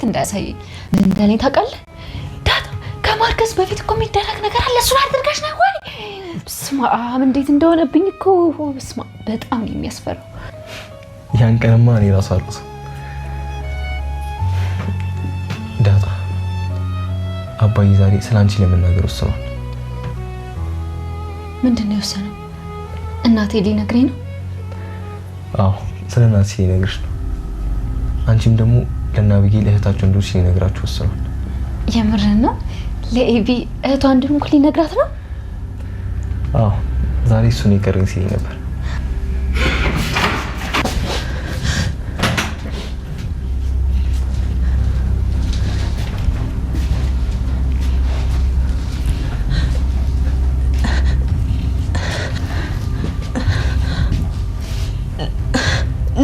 እንዳያሳየኝ ምን እንደኔ ታውቃለህ? ዳጣ ከማርገዝ በፊት እኮ የሚደረግ ነገር አለ። እሱን አድርጋሽ ነው ወይ? በስመ አብ እንዴት እንደሆነብኝ እኮ በስመ አብ በጣም ነው የሚያስፈራው። ያን ቀንማ እኔ ራሱ አልኩት ዳጣ አባዬ ዛሬ ስላንቺ ለመናገር ወስኗል። ምንድን ነው የወሰነው? እናቴ ሊነግረኝ ነው? አዎ ስለ እናቴ ሊነግርሽ ነው። አንቺም ደግሞ ለናብዬ ለእህታቸው እንደሆነች ሊነግራችሁ ወስኗል። የምርህን ነው? ለኤቢ እህቷ እንደሆንኩ ሊነግራት ነው? አዎ ዛሬ እሱን የቀረኝ ሲል ነበር።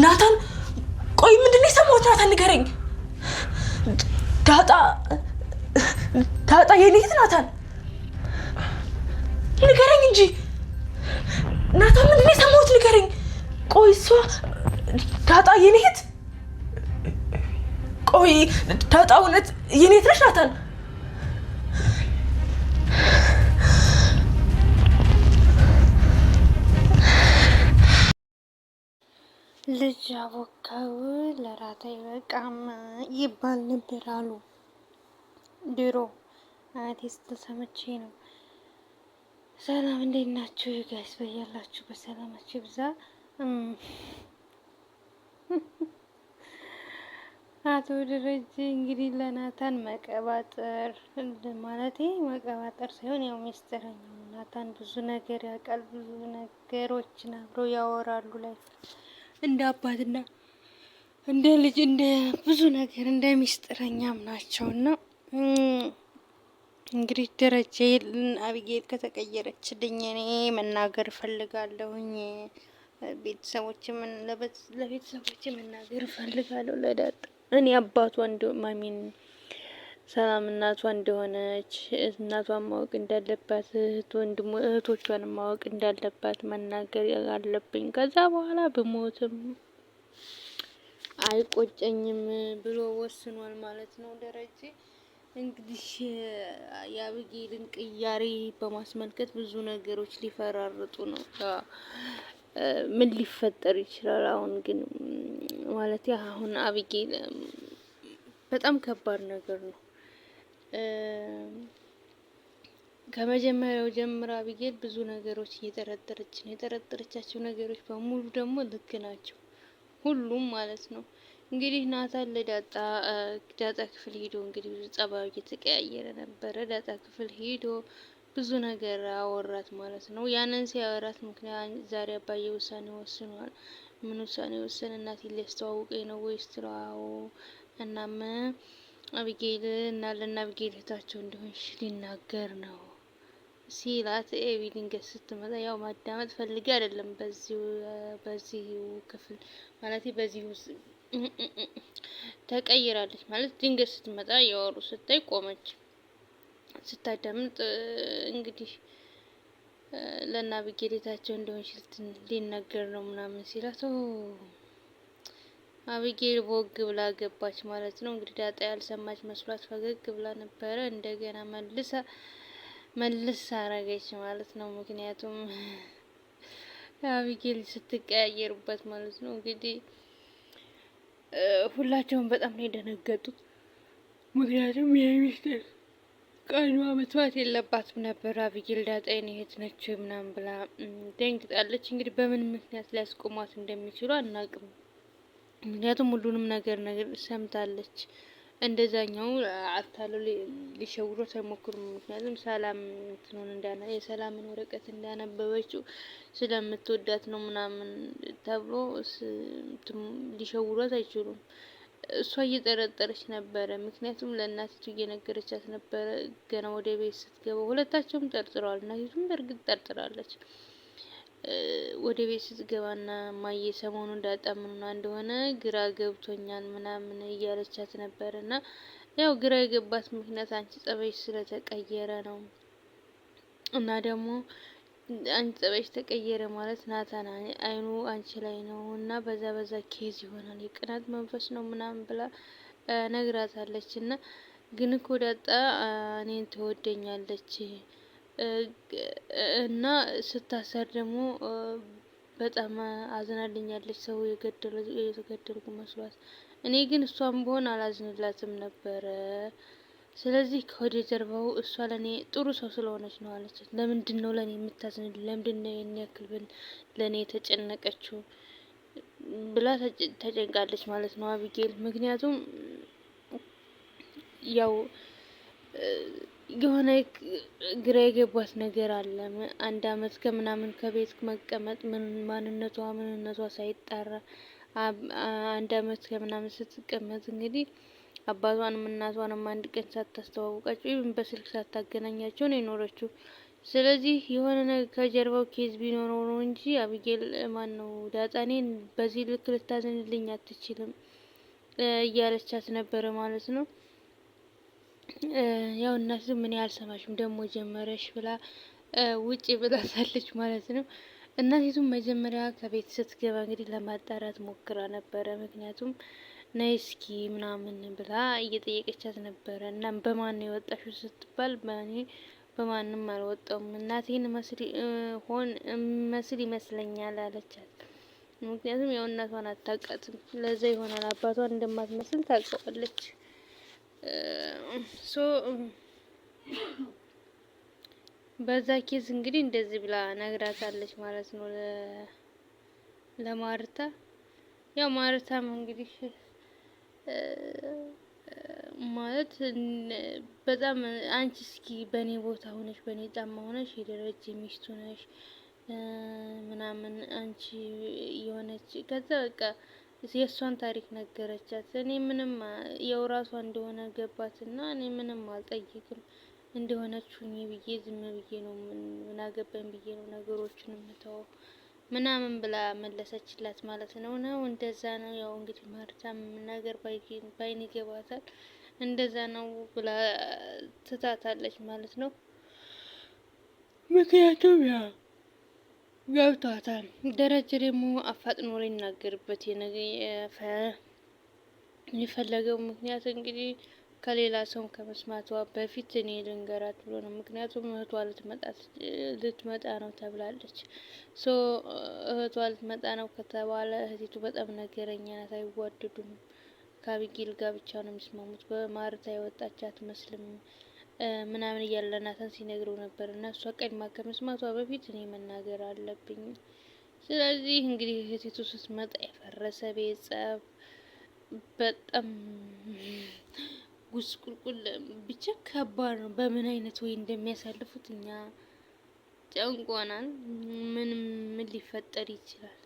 ናታን ቆይ ምንድነው የሰማሁት? ናታን ንገረኝ። ዳጣ የኔ እህት ናታን ንገረኝ እንጂ ናታን ምንድነው የሰማሁት? ንገረኝ። ቆይ እሷ ዳጣ የኔ እህት? ቆይ ዳጣ እውነት የኔ እህት ነሽ ናታን? ልጅ አቦካው ለራት አይበቃም ይባል ነበር አሉ ድሮ አያቴ ስትል ሰምቼ ነው። ሰላም እንዴት ናችሁ ጋይስ? በያላችሁ በሰላማችሁ ይብዛ። አቶ ደረጀ እንግዲህ ለናታን መቀባጠር ማለቴ መቀባጠር ሳይሆን ያው ሚስጥረኛው ናታን ብዙ ነገር ያውቃል። ብዙ ነገሮችን አብረው ያወራሉ ላይ እንደ አባትና እንደ ልጅ እንደ ብዙ ነገር እንደ ሚስጥረኛም ናቸውና እንግዲህ ደረጀ አብጌል ከተቀየረችልኝ እኔ መናገር ፈልጋለሁኝ። ለቤተሰቦች መናገር ፈልጋለሁ። ለዳጣ እኔ አባቷ ማሚን ሰላም እናቷ እንደሆነች እናቷን ማወቅ እንዳለባት እህቶቿን ማወቅ እንዳለባት መናገር አለብኝ። ከዛ በኋላ ብሞትም አይቆጨኝም ብሎ ወስኗል ማለት ነው ደረጀ። እንግዲህ የአብጌልን ቅያሬ በማስመልከት ብዙ ነገሮች ሊፈራርጡ ነው። ምን ሊፈጠር ይችላል? አሁን ግን ማለት አሁን አብጌል በጣም ከባድ ነገር ነው። ከመጀመሪያው ጀምራ አብጌል ብዙ ነገሮች እየጠረጠረች ነው። የጠረጠረቻቸው ነገሮች በሙሉ ደግሞ ልክ ናቸው፣ ሁሉም ማለት ነው። እንግዲህ ናታን ለዳጣ ክፍል ሄዶ እንግዲህ ብዙ ጸባዩ እየተቀያየረ ነበረ። ዳጣ ክፍል ሄዶ ብዙ ነገር አወራት ማለት ነው። ያንን ሲያወራት ምክንያት ዛሬ አባዬ ውሳኔ ወስኗል። ምን ውሳኔ ወሰነ? እናቴን ሊያስተዋውቀኝ ነው ወይስ ትራው? እናም አብጌል እና ለአብጌል እህታቸው እንደሆንሽ ሊናገር ነው ሲላት ኤቢ ድንገት ስትመጣ ያው ማዳመጥ ፈልጌ አይደለም። በዚህ ክፍል ማለት በዚህ ተቀይራለች ማለት ድንገት ስትመጣ ያወሩ ስታይ ቆመች ስታዳምጥ እንግዲህ ለአብጌል እህታቸው እንደሆንሽ ሊናገር ነው ምናምን ሲላት አብጌል ቦግ ብላ ገባች ማለት ነው። እንግዲህ ዳጣ ያልሰማች መስሏት ፈገግ ብላ ነበረ። እንደገና መልስ አረገች ማለት ነው። ምክንያቱም አብጌል ስትቀያየርበት ማለት ነው። እንግዲህ ሁላቸውም በጣም ነው የደነገጡት። ምክንያቱም የሚስጥር ቀኗ መጥፋት የለባትም ነበር። አብጌል ዳጣ የኔ እህት ነች ምናምን ብላ ደንግጣለች። እንግዲህ በምን ምክንያት ሊያስቆሟት እንደሚችሉ አናውቅም። ምክንያቱም ሁሉንም ነገር ሰምታለች። እንደዛኛው አታለው ሊሸውሯት አይሞክሩም። ምክንያቱም ሰላም የሰላምን ወረቀት እንዳነበበችው ስለምትወዳት ነው ምናምን ተብሎ ሊሸውሯት አይችሉም። እሷ እየጠረጠረች ነበረ። ምክንያቱም ለእናቲቱ እየነገረቻት ነበረ። ገና ወደ ቤት ስትገባ ሁለታቸውም ጠርጥረዋል። እናቲቱም በእርግጥ ጠርጥራለች። ወደ ቤት ስትገባና ማየ ሰሞኑን እንዳጣምኑና እንደሆነ ግራ ገብቶኛል ምናምን እያለቻት ነበርና ያው ግራ የገባት ምክንያት አንቺ ጸባይሽ ስለተቀየረ ነው እና ደግሞ አንቺ ጸባይሽ ተቀየረ ማለት ናታን አይኑ አንቺ ላይ ነው እና በዛ ኬዝ ይሆናል የቅናት መንፈስ ነው ምናምን ብላ ነግራታለች። እና ግን እኮ ዳጣ እኔን ትወደኛለች እና ስታሰር ደግሞ በጣም አዝናልኛለች፣ ሰው የተገደልኩ መስሏት። እኔ ግን እሷም ብሆን አላዝንላትም ነበረ። ስለዚህ ከወደ ጀርባው እሷ ለኔ ጥሩ ሰው ስለሆነች ነው አለች። ለምንድን ነው ለኔ የምታዝንልኝ? ለምንድን ነው የኔ ያክል ለኔ የተጨነቀችው ብላ ተጨንቃለች ማለት ነው አቢጌል። ምክንያቱም ያው የሆነ ግራ የገባት ነገር አለ። 1 አመት ከምናምን ከቤት መቀመጥ ምንነቷ ሳይጣራ 1 አመት ከምናምን ስትቀመጥ እንግዲህ አባቷንም እናቷንም አንድ ቀን ሳታስተዋውቃቸው ይህን በስልክ ሳታገናኛቸው ነው የኖረችው። ስለዚህ የሆነ ነገር ከጀርባው ኬዝ ቢኖረው ነው እንጂ አቢጌል ማን ነው ዳጣኔን በዚህ ልክ ልታዝንልኝ አትችልም እያለቻት ነበረ ማለት ነው። ያው እናት ምን ያልሰማሽም ደግሞ ጀመረሽ ብላ ውጪ ብላታለች ማለት ነው። እናቲቱም መጀመሪያ ከቤት ስትገባ እንግዲህ ለማጣራት ሞክራ ነበረ። ምክንያቱም ነይ እስኪ ምናምን ብላ እየጠየቀቻት ነበረ። እና በማን ነው የወጣሽው ስትባል በማንም አልወጣውም እናቴን መስል ይመስለኛል አለቻት። ምክንያቱም ያው እናቷን አታውቃትም፣ ለዛ ይሆናል አባቷን እንደማትመስል ታውቀዋለች። በዛ ኬዝ እንግዲህ እንደዚህ ብላ ነግራታለች ማለት ነው ለማርታ። ያው ማርታም እንግዲህ ማለት በጣም አንቺ እስኪ በኔ ቦታ ሆነሽ በኔ ጫማ ሆነሽ የደረጀ ሚስቱ ነሽ ምናምን አንቺ የሆነች ከዛ በቃ የእሷን ታሪክ ነገረቻት። እኔ ምንም ያው ራሷ እንደሆነ ገባትና እኔ ምንም አልጠይቅም እንደሆነች ሁኚ ብዬ ዝም ብዬ ነው ምን አገባኝ ብዬ ነው ነገሮችን የምተወው ምናምን ብላ መለሰችላት ማለት ነው። እንደዛ ነው ያው እንግዲህ ማርታም ነገር ባይን ይገባታል እንደዛ ነው ብላ ትታታለች ማለት ነው። ምክንያቱም ያ ገብቷታል። ደረጀ ደግሞ አፋጥኖ ሊናገርበት የፈለገው ምክንያት እንግዲህ ከሌላ ሰው ከመስማቷ በፊት እኔ ልንገራት ብሎ ነው። ምክንያቱም እህቷ ልትመጣ ነው ተብላለች። እህቷ ልትመጣ ነው ከተባለ እህቲቱ በጣም ነገረኛ ናት፣ አይዋደዱም። ከአቢጌል ጋር ብቻ ነው የሚስማሙት። በማርታ የወጣች አትመስልም ምናምን እያለ ናታን ሲነግረው ነበር። እና እሷ ቀድማ ከመስማቷ በፊት እኔ መናገር አለብኝ። ስለዚህ እንግዲህ እህቲቱ ስትመጣ የፈረሰ ቤት ጸብ፣ በጣም ጉስቁልቁል ብቻ ከባድ ነው። በምን አይነት ወይ እንደሚያሳልፉት እኛ ጨንቆናል። ምን ሊፈጠር ይችላል?